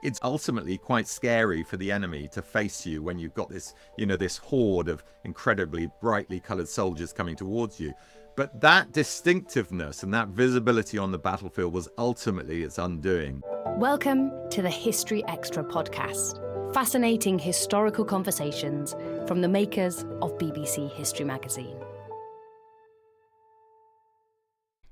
It's ultimately quite scary for the enemy to face you when you've got this, this horde of incredibly brightly colored soldiers coming towards you. But that distinctiveness and that visibility on the battlefield was ultimately its undoing. Welcome to the History Extra podcast. Fascinating historical conversations from the makers of BBC History magazine.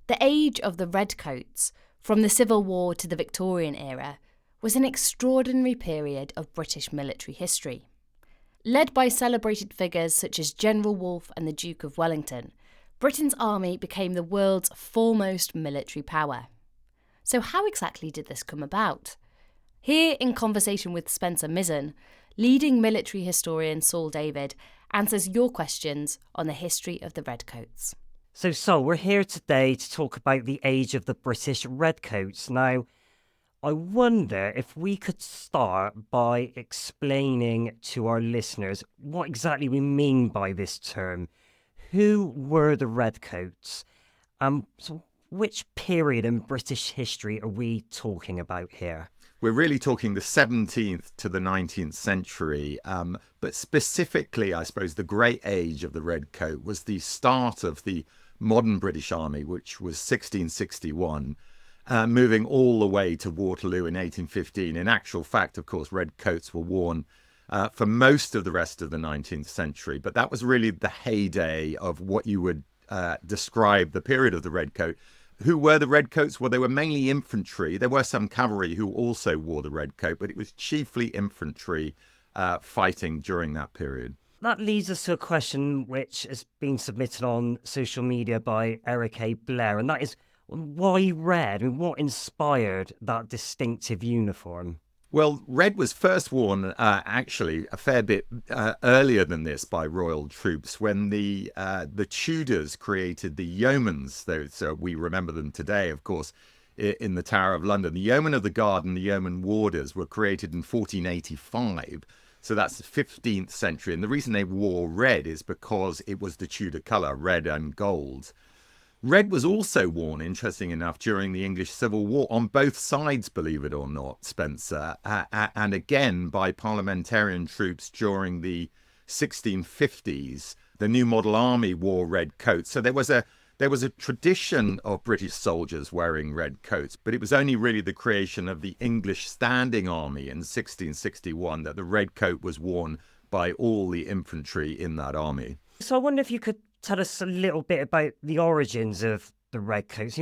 The age of the Redcoats, from the Civil War to the Victorian era, was an extraordinary period of British military history. Led by celebrated figures such as General Wolfe and the Duke of Wellington, Britain's army became the world's foremost military power. So how exactly did this come about? Here in conversation with Spencer Mizen, leading military historian Saul David answers your questions on the history of the Redcoats. So Saul, we're here today to talk about the age of the British Redcoats. Now, I wonder if we could start by explaining to our listeners what exactly we mean by this term. Who were the Redcoats? So which period in British history are we talking about here? We're really talking the 17th to the 19th century, but specifically, I suppose, the great age of the Redcoat was the start of the modern British Army, which was 1661, moving all the way to Waterloo in 1815. In actual fact, of course, redcoats were worn for most of the rest of the 19th century, but that was really the heyday of what you would describe the period of the Redcoat. Who were the Redcoats? Well, they were mainly infantry. There were some cavalry who also wore the Redcoat, but it was chiefly infantry fighting during that period. That leads us to a question which has been submitted on social media by Eric A. Blair, and that is, why red? I mean, what inspired that distinctive uniform? Well, red was first worn actually a fair bit earlier than this by royal troops when the Tudors created the yeomans. So we remember them today, of course, in the Tower of London. The Yeomen of the Guard and the Yeoman Warders were created in 1485. So that's the 15th century. And the reason they wore red is because it was the Tudor colour, red and gold. Red was also worn, interesting enough, during the English Civil War on both sides, believe it or not, Spencer, and again by parliamentarian troops during the 1650s. The New Model Army wore red coats. So there was a tradition of British soldiers wearing red coats, but it was only really the creation of the English Standing Army in 1661 that the red coat was worn by all the infantry in that army. So I wonder if you could tell us a little bit about the origins of the Redcoats.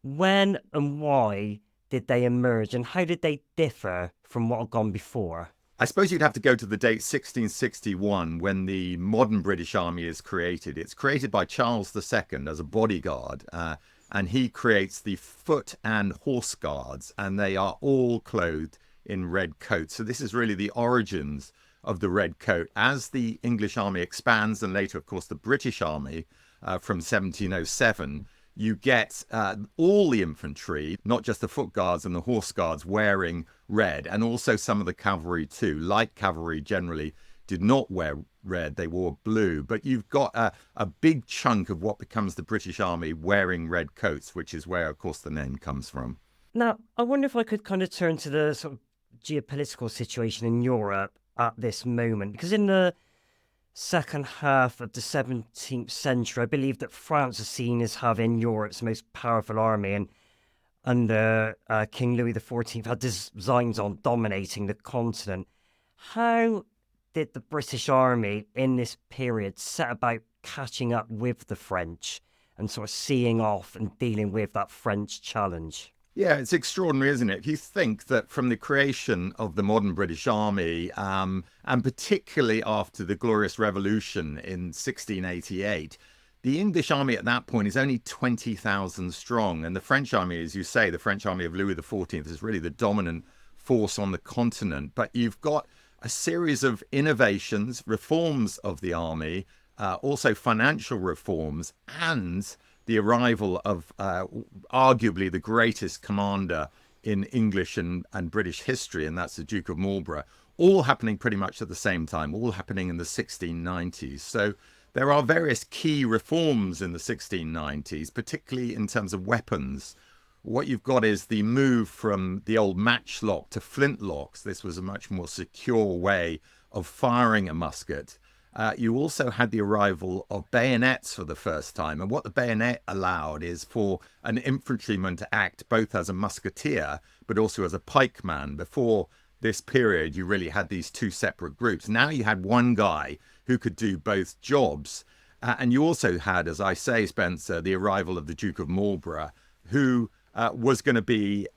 When and why did they emerge, and how did they differ from what had gone before? I suppose you'd have to go to the date 1661 when the modern British Army is created. It's created by Charles II as a bodyguard, and he creates the foot and horse guards, and they are all clothed in red coats. So this is really the origins of the red coat. As the English army expands, and later, of course, the British army from 1707, you get all the infantry, not just the foot guards and the horse guards, wearing red, and also some of the cavalry too. Light cavalry generally did not wear red, they wore blue. But you've got a big chunk of what becomes the British army wearing red coats, which is where, of course, the name comes from. Now, I wonder if I could kind of turn to the sort of geopolitical situation in Europe at this moment, because in the second half of the 17th century, I believe that France is seen as having Europe's most powerful army, and under King Louis XIV had designs on dominating the continent. How did the British army in this period set about catching up with the French and sort of seeing off and dealing with that French challenge? Yeah, it's extraordinary, isn't it? If you think that from the creation of the modern British Army, and particularly after the Glorious Revolution in 1688, the English army at that point is only 20,000 strong. And the French army, as you say, the French army of Louis XIV is really the dominant force on the continent. But you've got a series of innovations, reforms of the army, also financial reforms, and the arrival of arguably the greatest commander in English and British history, and that's the Duke of Marlborough, all happening pretty much at the same time, all happening in the 1690s. So there are various key reforms in the 1690s, particularly in terms of weapons. what you've got is the move from the old matchlock to flintlocks. This was a much more secure way of firing a musket. You also had the arrival of bayonets for the first time. And what the bayonet allowed is for an infantryman to act both as a musketeer, but also as a pikeman. Before this period, you really had these two separate groups. Now you had one guy who could do both jobs. And you also had, as I say, Spencer, the arrival of the Duke of Marlborough, who was going to be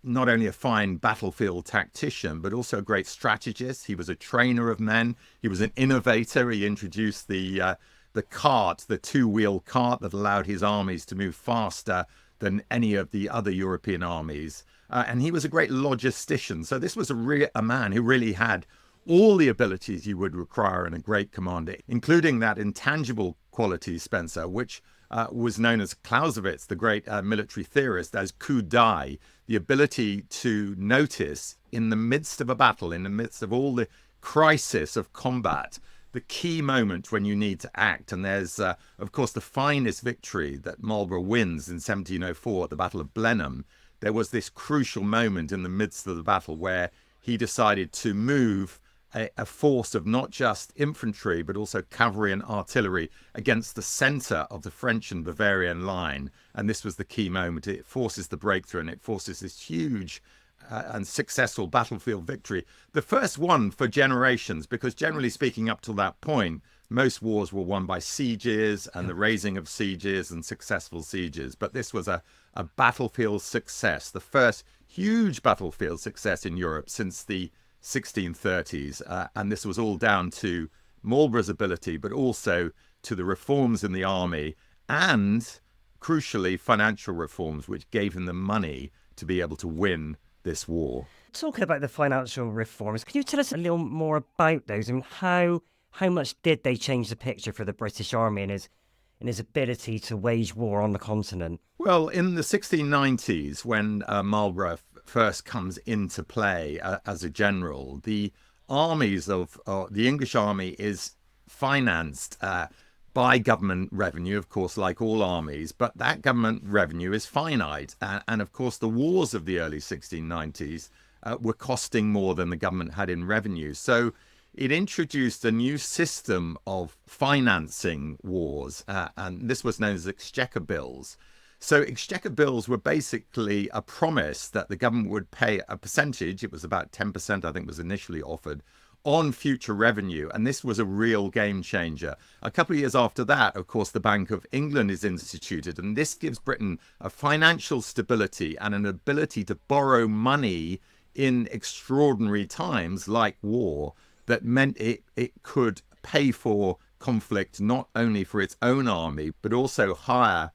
not only a fine battlefield tactician, but also a great strategist. He was a trainer of men. He was an innovator. He introduced the cart, the two-wheel cart that allowed his armies to move faster than any of the other European armies. And he was a great logistician. So this was a man who really had all the abilities you would require in a great commander, including that intangible quality, Spencer, which was known as Clausewitz, the great military theorist, as coup d'oeil, the ability to notice in the midst of a battle, in the midst of all the crisis of combat, the key moment when you need to act. And there's, of course, the finest victory that Marlborough wins in 1704 at the Battle of Blenheim. There was this crucial moment in the midst of the battle where he decided to move a force of not just infantry, but also cavalry and artillery against the center of the French and Bavarian line. And this was the key moment. It forces the breakthrough, and it forces this huge and successful battlefield victory. The first one for generations, because generally speaking, up till that point, most wars were won by sieges and the raising of sieges and successful sieges. But this was a battlefield success, the first huge battlefield success in Europe since the 1630s, and this was all down to Marlborough's ability, but also to the reforms in the army and, crucially, financial reforms, which gave him the money to be able to win this war. Talking about the financial reforms, can you tell us a little more about those and how much did they change the picture for the British Army and his ability to wage war on the continent? Well, in the 1690s, when Marlborough first comes into play as a general, the armies of the English army is financed by government revenue, of course, like all armies, but that government revenue is finite. And of course, the wars of the early 1690s were costing more than the government had in revenue. So it introduced a new system of financing wars, and this was known as exchequer bills. So exchequer bills were basically a promise that the government would pay a percentage, it was about 10%, I think was initially offered, on future revenue. And this was a real game changer. A couple of years after that, of course, the Bank of England is instituted, and this gives Britain a financial stability and an ability to borrow money in extraordinary times like war that meant it could pay for conflict, not only for its own army, but also hire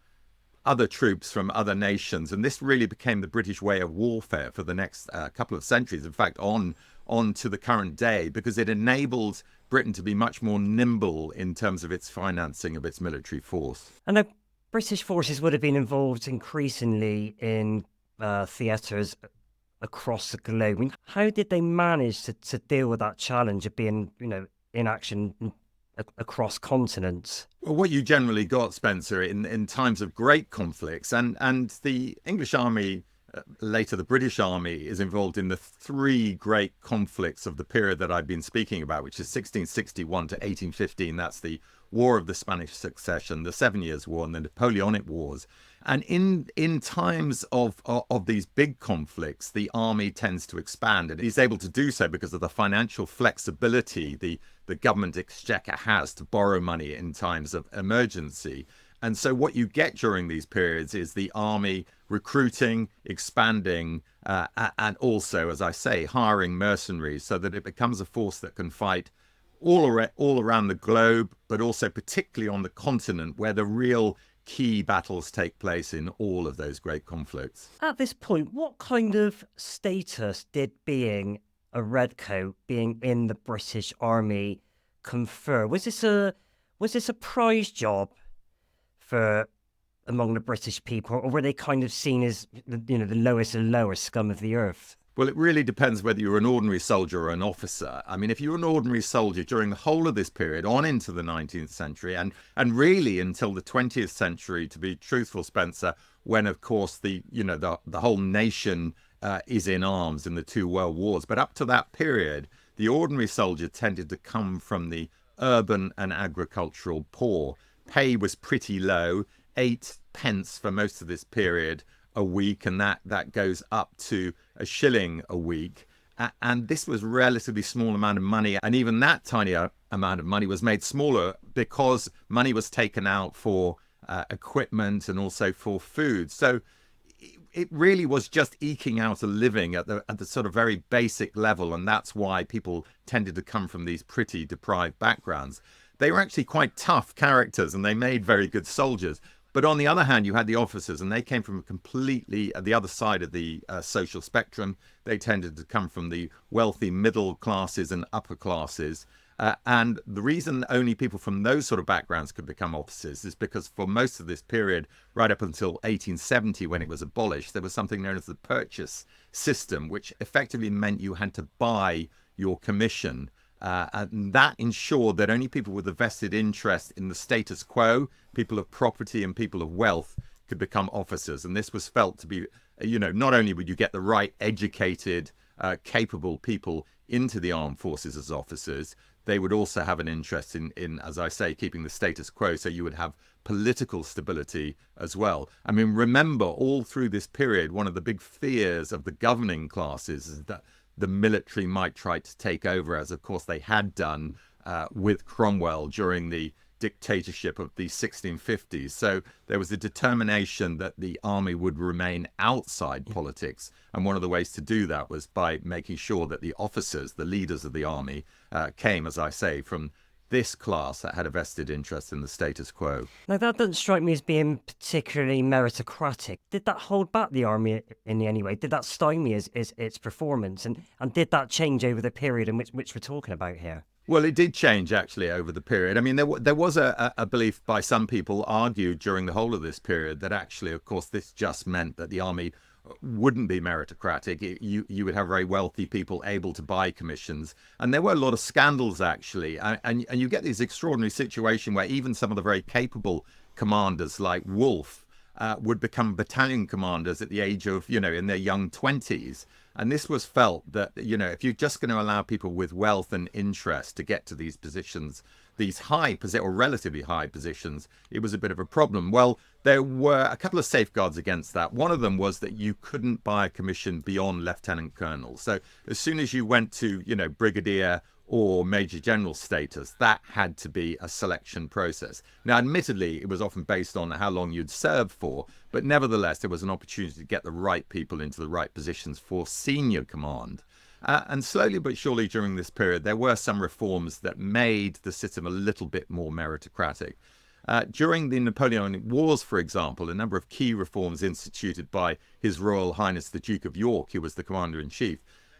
other troops from other nations. And this really became the British way of warfare for the next couple of centuries, in fact, on to the current day, because it enabled Britain to be much more nimble in terms of its financing of its military force. And the British forces would have been involved increasingly in theatres across the globe. I mean, how did they manage to deal with that challenge of being, in action across continents? Well, what you generally got, Spencer, in times of great conflicts, and the English army, later the British army, is involved in the three great conflicts of the period that I've been speaking about, which is 1661 to 1815. That's the War of the Spanish Succession, the 7 Years' War, and the Napoleonic Wars. And in times of these big conflicts, the army tends to expand, and is able to do so because of the financial flexibility the government exchequer has to borrow money in times of emergency. And so what you get during these periods is the army recruiting, expanding, and also, as I say, hiring mercenaries so that it becomes a force that can fight all around the globe, but also particularly on the continent where the real key battles take place in all of those great conflicts. At this point, what kind of status did being a Redcoat, being in the British Army, confer? Was this a prize job for among the British people, or were they kind of seen as the lowest and lowest scum of the earth? Well, it really depends whether you're an ordinary soldier or an officer. I mean, if you're an ordinary soldier during the whole of this period, on into the 19th century, and really until the 20th century, to be truthful, Spencer, when of course the whole nation is in arms in the two world wars. But up to that period, the ordinary soldier tended to come from the urban and agricultural poor. Pay was pretty low, 8 pence for most of this period a week, and that goes up to a shilling a week. And this was a relatively small amount of money, and even that tiny amount of money was made smaller because money was taken out for equipment and also for food. So it really was just eking out a living at the sort of very basic level, and that's why people tended to come from these pretty deprived backgrounds. They were actually quite tough characters, and they made very good soldiers. But on the other hand, you had the officers, and they came from completely the other side of the social spectrum. They tended to come from the wealthy middle classes and upper classes. And the reason only people from those sort of backgrounds could become officers is because for most of this period, right up until 1870, when it was abolished, there was something known as the purchase system, which effectively meant you had to buy your commission. And that ensured that only people with a vested interest in the status quo, people of property and people of wealth, could become officers. And this was felt to be, not only would you get the right educated, capable people into the armed forces as officers, they would also have an interest in, as I say, keeping the status quo. So you would have political stability as well. I mean, remember, all through this period, one of the big fears of the governing classes is that the military might try to take over, as of course they had done with Cromwell during the dictatorship of the 1650s. So there was a determination that the army would remain outside politics. And one of the ways to do that was by making sure that the officers, the leaders of the army, came, as I say, from this class that had a vested interest in the status quo. Now, that doesn't strike me as being particularly meritocratic. Did that hold back the army in any way? Did that stymie its performance? And did that change over the period in which we're talking about here? Well, it did change, actually, over the period. I mean, there was a belief by some people argued during the whole of this period that actually, of course, this just meant that the army wouldn't be meritocratic. You would have very wealthy people able to buy commissions. And there were a lot of scandals, actually. And you get this extraordinary situation where even some of the very capable commanders like Wolfe would become battalion commanders at the age of, in their young 20s. And this was felt that, if you're just going to allow people with wealth and interest to get to these positions, these high or relatively high positions, it was a bit of a problem. Well, there were a couple of safeguards against that. One of them was that you couldn't buy a commission beyond lieutenant colonel. So as soon as you went to, brigadier or major general status, that had to be a selection process. Now, admittedly, it was often based on how long you'd served for, but nevertheless, there was an opportunity to get the right people into the right positions for senior command. And slowly but surely during this period, there were some reforms that made the system a little bit more meritocratic. During the Napoleonic Wars, for example, a number of key reforms instituted by His Royal Highness the Duke of York, who was the commander-in-chief,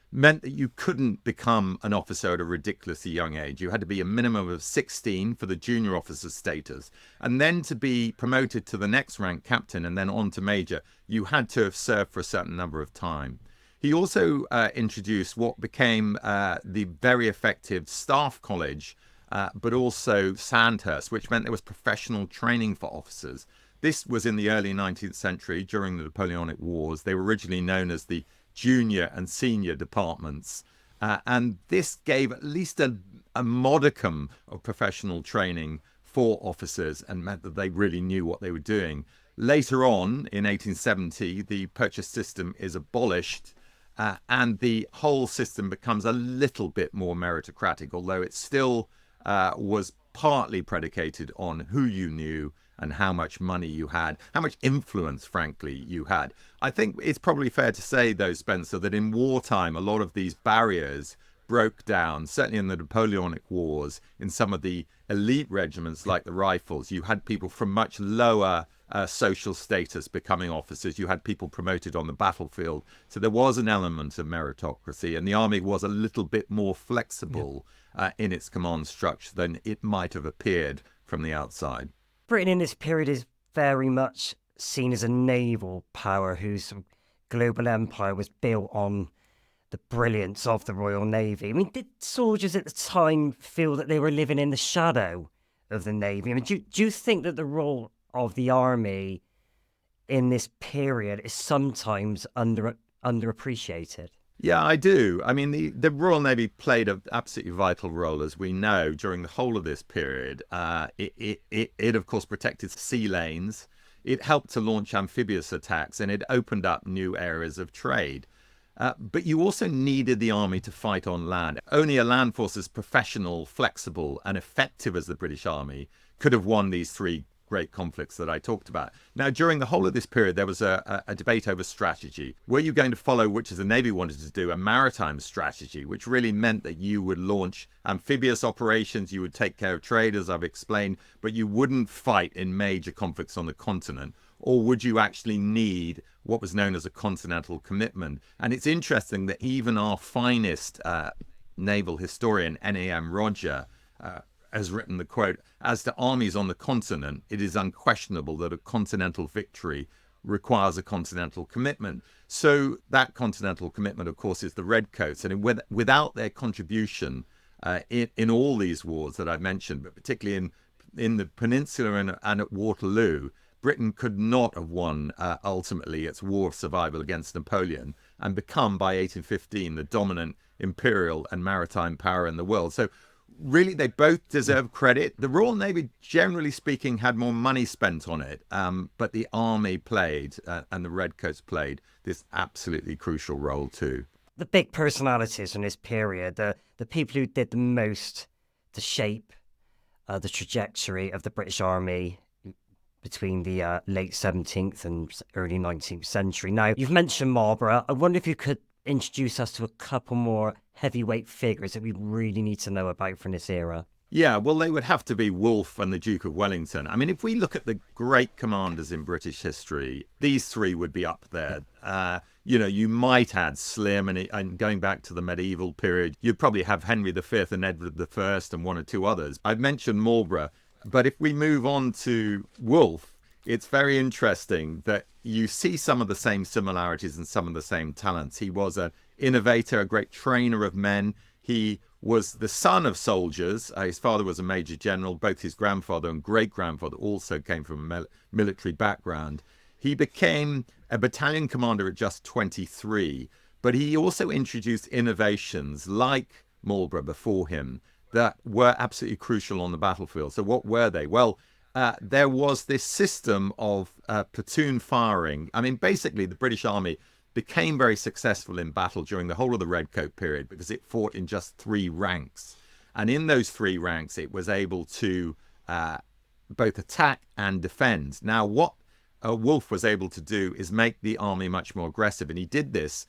meant that you couldn't become an officer at a ridiculously young age. You had to be a minimum of 16 for the junior officer status. And then to be promoted to the next rank, captain, and then on to major, you had to have served for a certain number of time. He also introduced what became the very effective staff college, but also Sandhurst, which meant there was professional training for officers. This was in the early 19th century during the Napoleonic Wars. They were originally known as the junior and senior departments. And this gave at least a modicum of professional training for officers and meant that they really knew what they were doing. Later on, in 1870, the purchase system is abolished and the whole system becomes a little bit more meritocratic, although it still was partly predicated on who you knew and how much money you had, how much influence, frankly, you had. I think it's probably fair to say, though, Spencer, that in wartime, a lot of these barriers broke down, certainly in the Napoleonic Wars, in some of the elite regiments like the Rifles. You had people from much lower social status becoming officers. You had people promoted on the battlefield. So there was an element of meritocracy, and the army was a little bit more flexible in its command structure than it might have appeared from the outside. Britain in this period is very much seen as a naval power whose global empire was built on the brilliance of the Royal Navy. I mean, did soldiers at the time feel that they were living in the shadow of the Navy? I mean, do you think that the role of the Army in this period is sometimes underappreciated? Yeah, I do. I mean, the Royal Navy played an absolutely vital role, as we know, during the whole of this period. It of course, protected sea lanes. It helped to launch amphibious attacks, and it opened up new areas of trade. But you also needed the army to fight on land. Only a land force as professional, flexible, and effective as the British Army could have won these three great conflicts that I talked about. Now, during the whole of this period, there was a debate over strategy. Were you going to follow, which as the Navy wanted to do, a maritime strategy, which really meant that you would launch amphibious operations, you would take care of trade, as I've explained, but you wouldn't fight in major conflicts on the continent? Or would you actually need what was known as a continental commitment? And it's interesting that even our finest naval historian, N.A.M. Roger, has written the quote, "As to armies on the continent, it is unquestionable that a continental victory requires a continental commitment." So that continental commitment, of course, is the Redcoats. And without their contribution in all these wars that I've mentioned, but particularly in the Peninsula and at Waterloo, Britain could not have won ultimately its war of survival against Napoleon and become, by 1815, the dominant imperial and maritime power in the world. So really, they both deserve credit. The Royal Navy, generally speaking, had more money spent on it, but the Army played, and the Redcoats played, this absolutely crucial role too. The big personalities in this period, the people who did the most to shape the trajectory of the British Army between the late 17th and early 19th century. Now, you've mentioned Marlborough. I wonder if you could introduce us to a couple more heavyweight figures that we really need to know about from this era. Yeah, well, they would have to be Wolfe and the Duke of Wellington. I mean, if we look at the great commanders in British history, these three would be up there. You might add Slim, and going back to the medieval period, you'd probably have Henry V and Edward I and one or two others. I've mentioned Marlborough, but if we move on to Wolfe, it's very interesting that you see some of the same similarities and some of the same talents. He was an innovator, a great trainer of men. He was the son of soldiers. His father was a major general. Both his grandfather and great-grandfather also came from a military background. He became a battalion commander at just 23, but he also introduced innovations like Marlborough before him that were absolutely crucial on the battlefield. So what were they? Well, there was this system of platoon firing. I mean, basically, the British Army became very successful in battle during the whole of the Redcoat period because it fought in just three ranks. And in those three ranks, it was able to both attack and defend. Now, what Wolfe was able to do is make the army much more aggressive. And he did this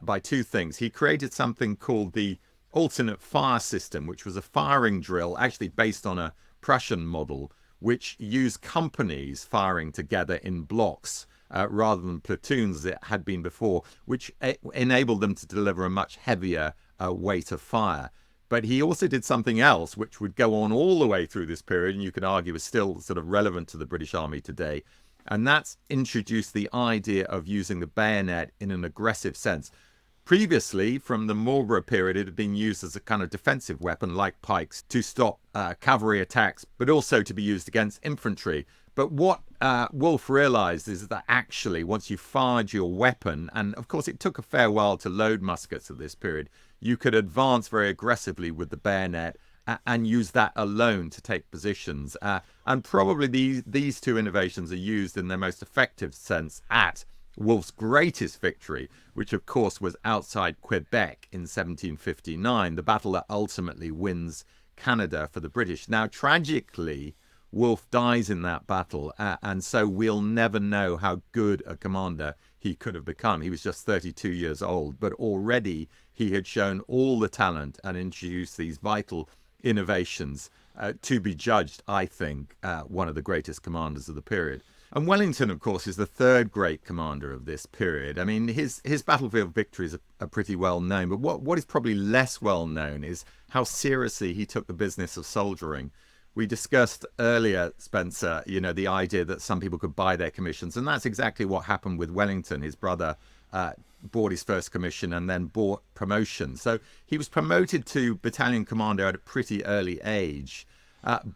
by two things. He created something called the alternate fire system, which was a firing drill actually based on a Prussian model, which used companies firing together in blocks rather than platoons as it had been before, which enabled them to deliver a much heavier weight of fire. But he also did something else, which would go on all the way through this period, and you could argue is still sort of relevant to the British Army today. And that's introduced the idea of using the bayonet in an aggressive sense. Previously, from the Marlborough period, it had been used as a kind of defensive weapon like pikes to stop cavalry attacks, but also to be used against infantry. But what Wolfe realized is that actually, once you fired your weapon, and of course it took a fair while to load muskets at this period, you could advance very aggressively with the bayonet and use that alone to take positions. And probably these two innovations are used in their most effective sense at Wolfe's greatest victory, which of course was outside Quebec in 1759, the battle that ultimately wins Canada for the British. Now, tragically, Wolfe dies in that battle, and so we'll never know how good a commander he could have become. He was just 32 years old, but already he had shown all the talent and introduced these vital innovations to be judged, I think, one of the greatest commanders of the period. And Wellington, of course, is the third great commander of this period. I mean, his battlefield victories are pretty well known, but what is probably less well known is how seriously he took the business of soldiering. We discussed earlier, Spencer, the idea that some people could buy their commissions, and that's exactly what happened with Wellington. His brother bought his first commission and then bought promotion. So he was promoted to battalion commander at a pretty early age.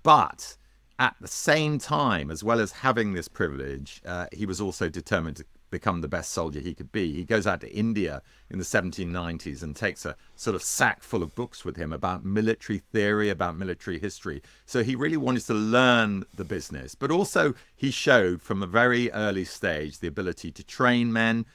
But at the same time, as well as having this privilege, he was also determined to become the best soldier he could be. He goes out to India in the 1790s and takes a sort of sack full of books with him about military theory, about military history. So he really wanted to learn the business, but also he showed from a very early stage the ability to train men,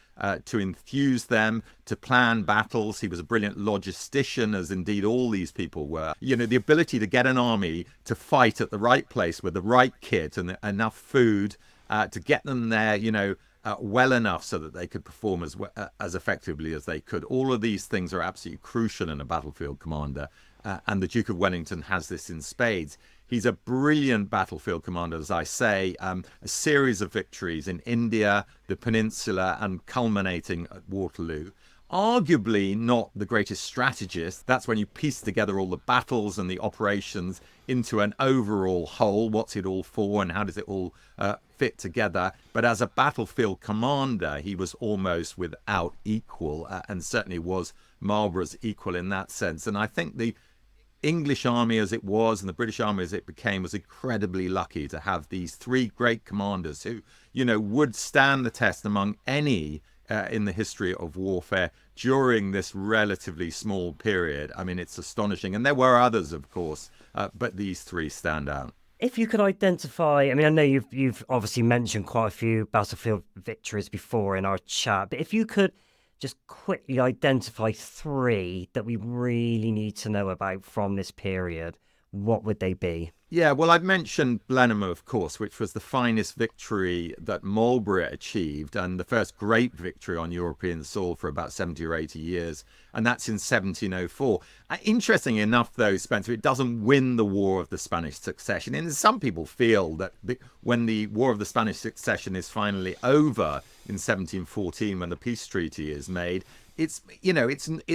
to enthuse them, to plan battles. He was a brilliant logistician, as indeed all these people were. The ability to get an army to fight at the right place with the right kit and enough food to get them there, well enough so that they could perform as effectively as they could. All of these things are absolutely crucial in a battlefield commander, and the Duke of Wellington has this in spades. He's a brilliant battlefield commander, as I say, a series of victories in India, the Peninsula, and culminating at Waterloo. Arguably not the greatest strategist. That's when you piece together all the battles and the operations into an overall whole. What's it all for and how does it all fit together? But as a battlefield commander, he was almost without equal, and certainly was Marlborough's equal in that sense. And I think the English army as it was and the British army as it became was incredibly lucky to have these three great commanders who, would stand the test among any in the history of warfare during this relatively small period. I mean, it's astonishing. And there were others, of course, but these three stand out. If you could identify, I mean, I know you've obviously mentioned quite a few battlefield victories before in our chat, but if you could just quickly identify three that we really need to know about from this period, what would they be? Yeah, well, I've mentioned Blenheim, of course, which was the finest victory that Marlborough achieved and the first great victory on European soil for about 70 or 80 years. And that's in 1704. Interestingly enough, though, Spencer, it doesn't win the War of the Spanish Succession. And some people feel that when the War of the Spanish Succession is finally over in 1714, when the peace treaty is made, it's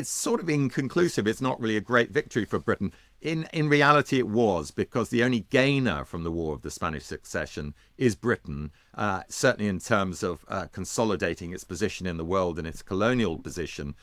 sort of inconclusive. It's not really a great victory for Britain. In reality, it was, because the only gainer from the War of the Spanish Succession is Britain, certainly in terms of consolidating its position in the world and its colonial position.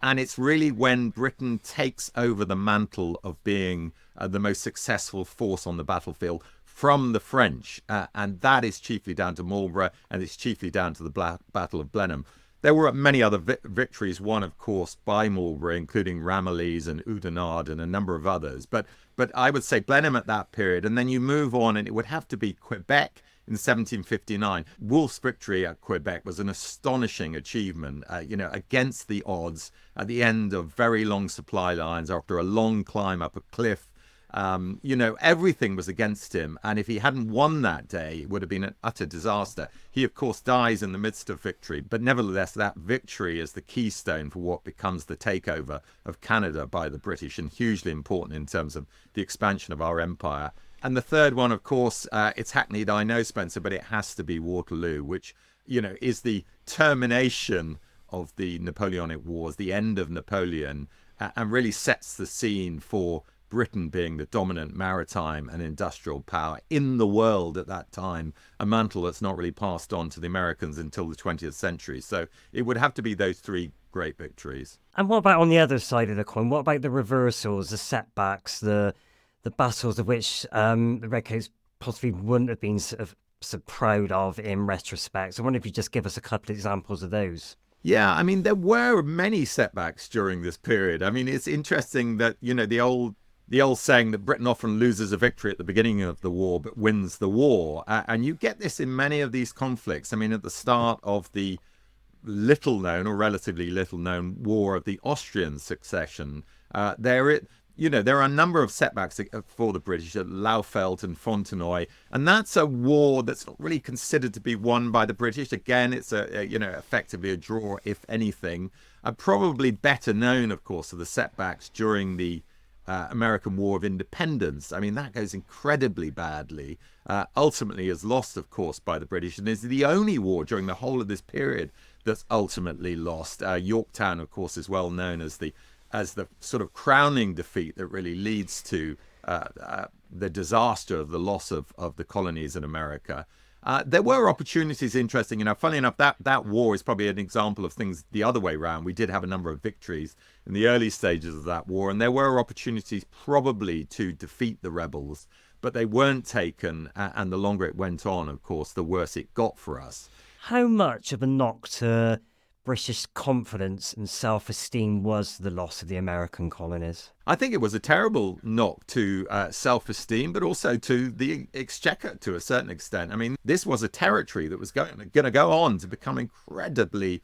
And it's really when Britain takes over the mantle of being the most successful force on the battlefield from the French. And that is chiefly down to Marlborough, and it's chiefly down to the Battle of Blenheim. There were many other victories won, of course, by Marlborough, including Ramillies and Oudenarde and a number of others. But I would say Blenheim at that period, and then you move on, and it would have to be Quebec in 1759. Wolfe's victory at Quebec was an astonishing achievement, against the odds at the end of very long supply lines after a long climb up a cliff. Everything was against him. And if he hadn't won that day, it would have been an utter disaster. He, of course, dies in the midst of victory. But nevertheless, that victory is the keystone for what becomes the takeover of Canada by the British, and hugely important in terms of the expansion of our empire. And the third one, of course, it's hackneyed, I know, Spencer, but it has to be Waterloo, which, is the termination of the Napoleonic Wars, the end of Napoleon, and really sets the scene for Britain being the dominant maritime and industrial power in the world at that time, a mantle that's not really passed on to the Americans until the 20th century. So it would have to be those three great victories. And what about on the other side of the coin? What about the reversals, the setbacks, the battles of which the Redcoats possibly wouldn't have been so proud of in retrospect? I wonder if you just give us a couple of examples of those. Yeah, I mean, there were many setbacks during this period. I mean, it's interesting that, the old saying that Britain often loses a victory at the beginning of the war, but wins the war. And you get this in many of these conflicts. I mean, at the start of the little known or relatively little known War of the Austrian Succession, there are a number of setbacks for the British at Laufeld and Fontenoy. And that's a war that's not really considered to be won by the British. Again, it's effectively a draw, if anything. Probably better known, of course, are the setbacks during the American War of Independence. I mean, that goes incredibly badly, ultimately is lost, of course, by the British, and is the only war during the whole of this period that's ultimately lost. Yorktown, of course, is well known as the sort of crowning defeat that really leads to the disaster of the loss of the colonies in America. There were opportunities, interesting enough. Funny enough, that war is probably an example of things the other way around. We did have a number of victories in the early stages of that war, and there were opportunities probably to defeat the rebels, but they weren't taken. And the longer it went on, of course, the worse it got for us. How much of a knock to British confidence and self-esteem was the loss of the American colonies? I think it was a terrible knock to self-esteem, but also to the exchequer to a certain extent. I mean, this was a territory that was going to go on to become incredibly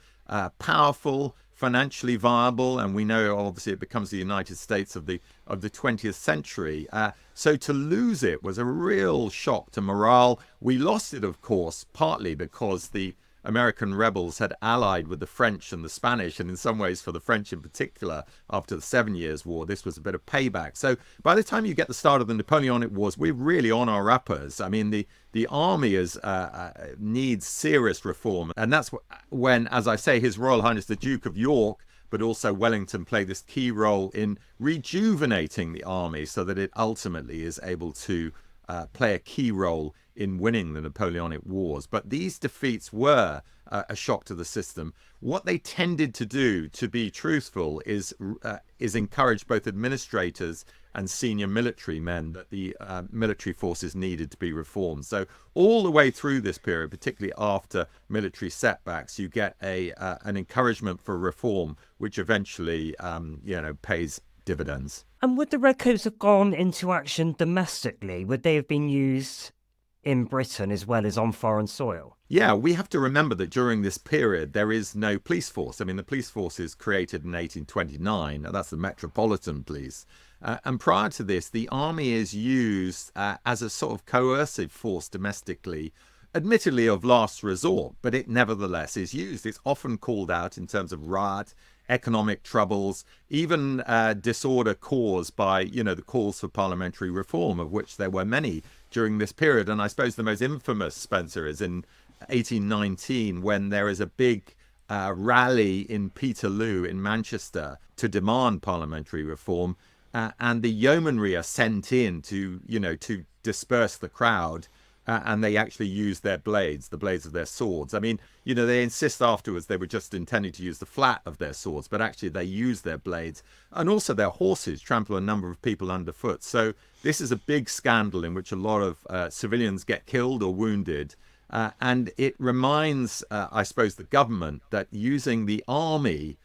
powerful, financially viable, and we know obviously it becomes the United States of the 20th century. So to lose it was a real shock to morale. We lost it, of course, partly because the American rebels had allied with the French and the Spanish, and in some ways for the French in particular, after the 7 Years' War, this was a bit of payback. So by the time you get the start of the Napoleonic Wars, we're really on our uppers. I mean, the army needs serious reform, and that's when, as I say, His Royal Highness the Duke of York, but also Wellington, play this key role in rejuvenating the army so that it ultimately is able to play a key role in winning the Napoleonic Wars. But these defeats were a shock to the system. What they tended to do, to be truthful, is encourage both administrators and senior military men that the military forces needed to be reformed. So all the way through this period, particularly after military setbacks, you get an encouragement for reform, which eventually pays dividends. And would the Redcoats have gone into action domestically? Would they have been used in Britain as well as on foreign soil? Yeah, we have to remember that during this period, there is no police force. I mean, the police force is created in 1829. That's the Metropolitan Police. And prior to this, the army is used as a sort of coercive force domestically, admittedly of last resort, but it nevertheless is used. It's often called out in terms of riot, economic troubles, even disorder caused by, the calls for parliamentary reform, of which there were many during this period. And I suppose the most infamous, Spencer, is in 1819, when there is a big rally in Peterloo in Manchester to demand parliamentary reform, and the yeomanry are sent in to disperse the crowd. And they actually use their blades, the blades of their swords. I mean, they insist afterwards they were just intending to use the flat of their swords, but actually they use their blades. And also their horses trample a number of people underfoot. So this is a big scandal in which a lot of civilians get killed or wounded. And it reminds, I suppose, the government that using the army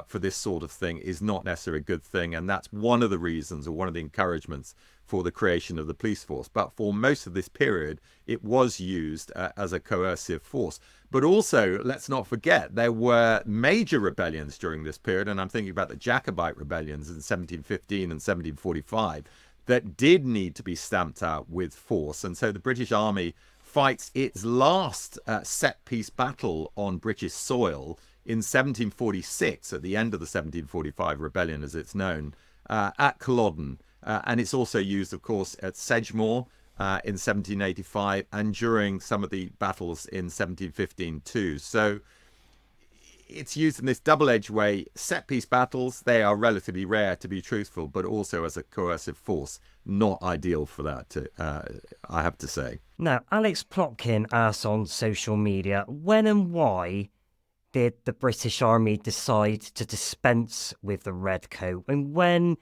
for this sort of thing is not necessarily a good thing. And that's one of the reasons, or one of the encouragements, for the creation of the police force. But for most of this period, it was used as a coercive force. But also, let's not forget, there were major rebellions during this period, and I'm thinking about the Jacobite rebellions in 1715 and 1745, that did need to be stamped out with force. And so the British Army fights its last set-piece battle on British soil in 1746, at the end of the 1745 rebellion, as it's known, at Culloden. And it's also used, of course, at Sedgemoor in 1785, and during some of the battles in 1715 too. So it's used in this double-edged way. Set-piece battles, they are relatively rare, to be truthful, but also as a coercive force. Not ideal for that, I have to say. Now, Alex Plotkin asks on social media, when and why did the British Army decide to dispense with the Redcoat? And when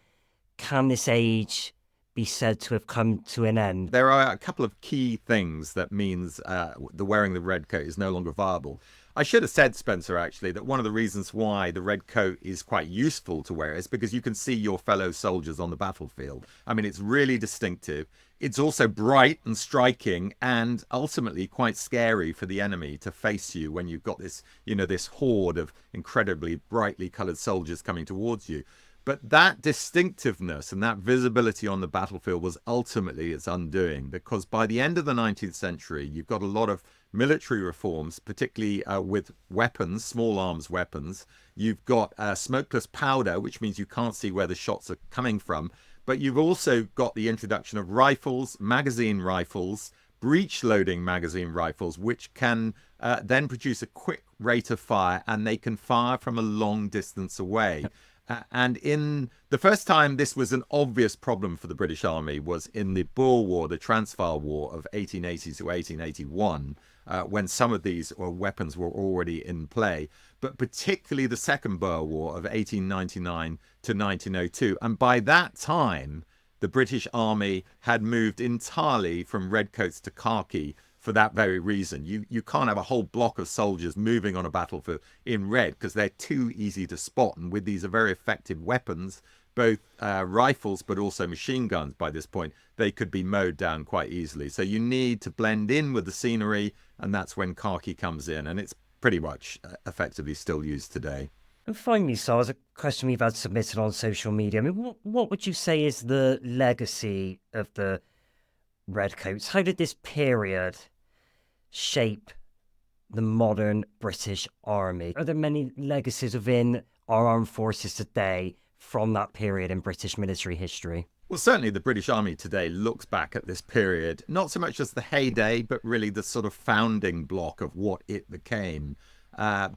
can this age be said to have come to an end? There are a couple of key things that means the wearing the red coat is no longer viable. I should have said, Spencer, actually, that one of the reasons why the red coat is quite useful to wear is because you can see your fellow soldiers on the battlefield. I mean, it's really distinctive. It's also bright and striking, and ultimately quite scary for the enemy to face you when you've got this, this horde of incredibly brightly colored soldiers coming towards you. But that distinctiveness and that visibility on the battlefield was ultimately its undoing, because by the end of the 19th century, you've got a lot of military reforms, particularly with weapons, small arms weapons. You've got smokeless powder, which means you can't see where the shots are coming from. But you've also got the introduction of rifles, magazine rifles, breech-loading magazine rifles, which can then produce a quick rate of fire, and they can fire from a long distance away. And in the first time this was an obvious problem for the British Army was in the Boer War, the Transvaal War of 1880 to 1881, when some of these weapons were already in play, but particularly the Second Boer War of 1899 to 1902. And by that time, the British Army had moved entirely from redcoats to khaki for that very reason. You can't have a whole block of soldiers moving on a battlefield in red because they're too easy to spot. And with these very effective weapons, both rifles but also machine guns by this point, they could be mowed down quite easily. So you need to blend in with the scenery, and that's when khaki comes in. And it's pretty much effectively still used today. And finally, Saul, as a question we've had submitted on social media, I mean, what would you say is the legacy of the Redcoats? How did this period shape the modern British Army? Are there many legacies within our armed forces today from that period in British military history? Well, certainly the British Army today looks back at this period, not so much as the heyday, but really the sort of founding block of what it became,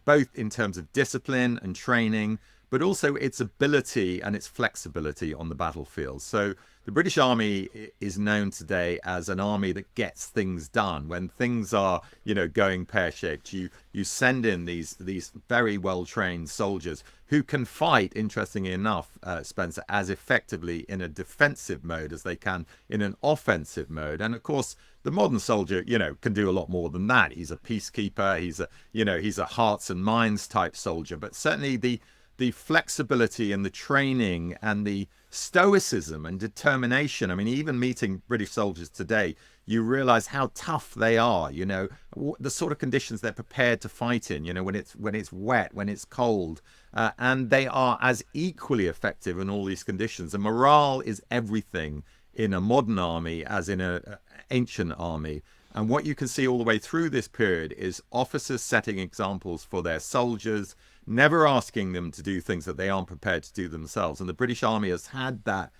both in terms of discipline and training, but also its ability and its flexibility on the battlefield. So the British Army is known today as an army that gets things done. When things are, going pear-shaped, you send in these very well-trained soldiers who can fight, interestingly enough, Spencer, as effectively in a defensive mode as they can in an offensive mode. And of course, the modern soldier, can do a lot more than that. He's a peacekeeper. He's a hearts and minds type soldier. But certainly the flexibility and the training and the stoicism and determination. I mean, even meeting British soldiers today, you realize how tough they are, the sort of conditions they're prepared to fight in, when it's wet, when it's cold, and they are as equally effective in all these conditions. And morale is everything in a modern army as in an ancient army. And what you can see all the way through this period is officers setting examples for their soldiers, never asking them to do things that they aren't prepared to do themselves. And the British Army has had that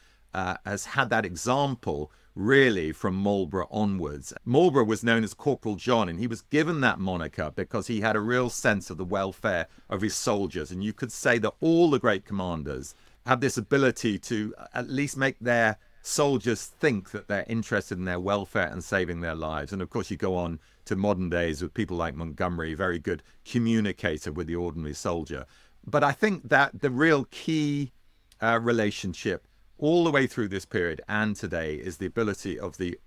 example really from Marlborough onwards. Marlborough was known as Corporal John, and he was given that moniker because he had a real sense of the welfare of his soldiers. And you could say that all the great commanders have this ability to at least make their soldiers think that they're interested in their welfare and saving their lives. And of course, you go on to modern days with people like Montgomery, very good communicator with the ordinary soldier. But I think that the real key relationship all the way through this period and today is the ability of the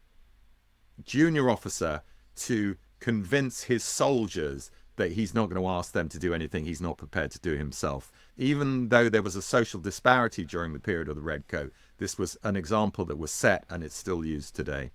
junior officer to convince his soldiers that he's not going to ask them to do anything he's not prepared to do himself. Even though there was a social disparity during the period of the Redcoat, this was an example that was set and it's still used today.